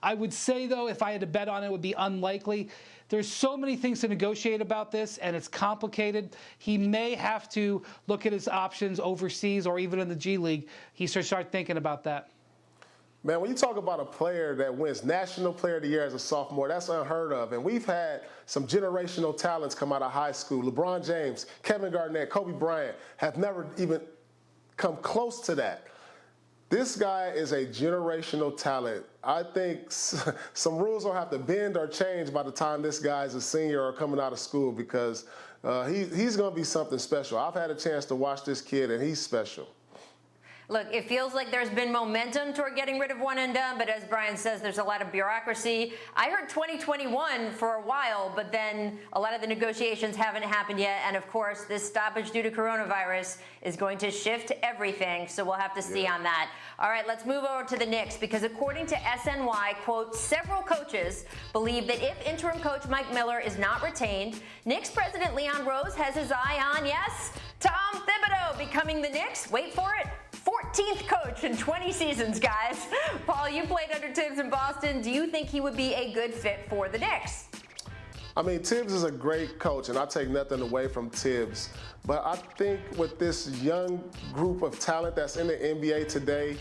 I would say, though, if I had to bet on it, it would be unlikely. There's so many things to negotiate about this, and it's complicated. He may have to look at his options overseas or even in the G League. He should start thinking about that. Man, when you talk about a player that wins National Player of the Year as a sophomore, that's unheard of. And we've had some generational talents come out of high school. LeBron James, Kevin Garnett, Kobe Bryant have never even come close to that. This guy is a generational talent. I think some rules will have to bend or change by the time this guy's a senior or coming out of school, because he's going to be something special. I've had a chance to watch this kid, and he's special. Look, it feels like there's been momentum toward getting rid of one and done, but as Brian says, there's a lot of bureaucracy. I heard 2021 for a while, but then a lot of the negotiations haven't happened yet. And of course, this stoppage due to coronavirus is going to shift everything, so we'll have to see on that. All right, let's move over to the Knicks, because according to SNY, quote, several coaches believe that if interim coach Mike Miller is not retained, Knicks president Leon Rose has his eye on, yes, Tom Thibodeau becoming the Knicks, wait for it, 14th coach in 20 seasons, guys. Paul, you played under Tibbs in Boston. Do you think he would be a good fit for the Knicks? I mean, Tibbs is a great coach, and I take nothing away from Tibbs. But I think with this young group of talent that's in the NBA today,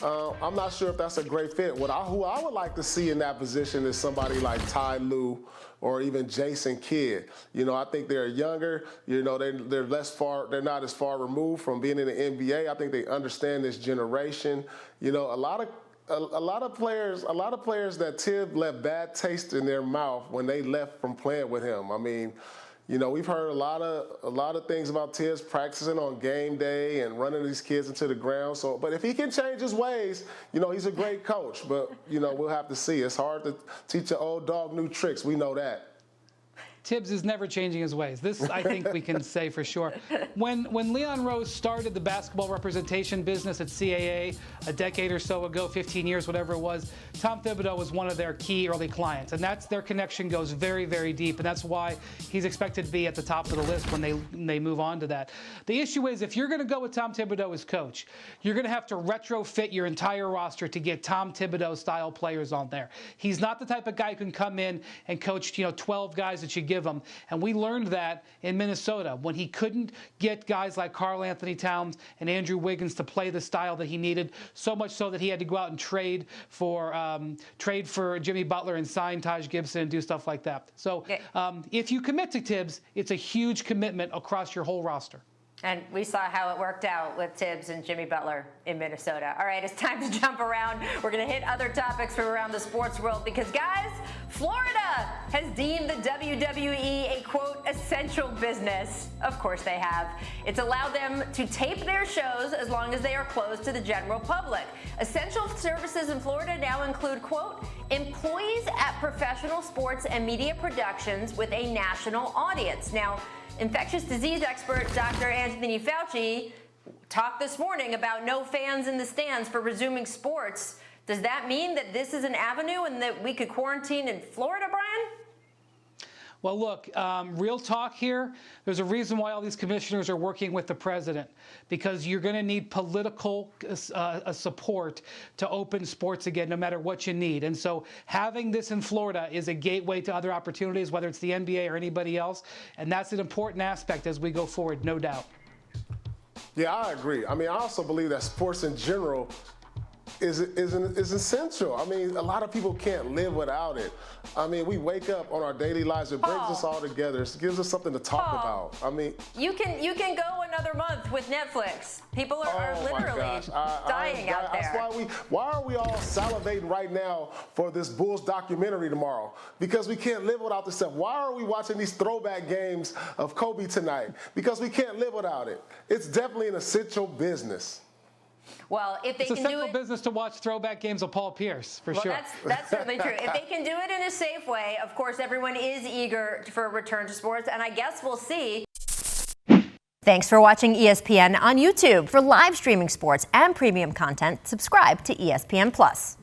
I'm not sure if that's a great fit. Who I would like to see in that position is somebody like Ty Lue or even Jason Kidd. You know, I think they're younger. You know, they're not as far removed from being in the NBA. I think they understand this generation. You know, a lot of players that Tibbs left bad taste in their mouth when they left from playing with him. I mean, you know, we've heard a lot of things about Tibbs practicing on game day and running these kids into the ground. So, but if he can change his ways, you know, he's a great coach. But, you know, we'll have to see. It's hard to teach an old dog new tricks. We know that. Tibbs is never changing his ways. This, I think we can say for sure. When Leon Rose started the basketball representation business at CAA a decade or so ago, 15 years, whatever it was, Tom Thibodeau was one of their key early clients. And their connection goes very, very deep. And that's why he's expected to be at the top of the list when they move on to that. The issue is, if you're going to go with Tom Thibodeau as coach, you're going to have to retrofit your entire roster to get Tom Thibodeau-style players on there. He's not the type of guy who can come in and coach, 12 guys that you give him. And we learned that in Minnesota when he couldn't get guys like Karl Anthony Towns and Andrew Wiggins to play the style that he needed, so much so that he had to go out and trade for Jimmy Butler and sign Taj Gibson and do stuff like that. So if you commit to Tibbs, it's a huge commitment across your whole roster. And we saw how it worked out with Tibbs and Jimmy Butler in Minnesota. All right, it's time to jump around. We're going to hit other topics from around the sports world because, guys, Florida has deemed the WWE a, quote, essential business. Of course they have. It's allowed them to tape their shows as long as they are closed to the general public. Essential services in Florida now include, quote, employees at professional sports and media productions with a national audience. Now, infectious disease expert Dr. Anthony Fauci talked this morning about no fans in the stands for resuming sports. Does that mean that this is an avenue and that we could quarantine in Florida, Brian? Well, look, real talk here, there's a reason why all these commissioners are working with the president, because you're going to need political support to open sports again, no matter what you need. And so having this in Florida is a gateway to other opportunities, whether it's the NBA or anybody else. And that's an important aspect as we go forward, no doubt. Yeah, I agree. I mean, I also believe that sports in general is essential. I mean, a lot of people can't live without it. I mean, we wake up on our daily lives. It brings us all together. It gives us something to talk about. I mean, you can go another month with Netflix. People are literally dying out there. That's why are we all salivating right now for this Bulls documentary tomorrow? Because we can't live without this stuff. Why are we watching these throwback games of Kobe tonight? Because we can't live without it. It's definitely an essential business. Well, if they can do it, it's a simple business to watch throwback games of Paul Pierce, for sure. That's certainly true. If they can do it in a safe way, of course, everyone is eager for a return to sports, and I guess we'll see. Thanks for watching ESPN on YouTube. For live streaming sports and premium content, subscribe to ESPN+.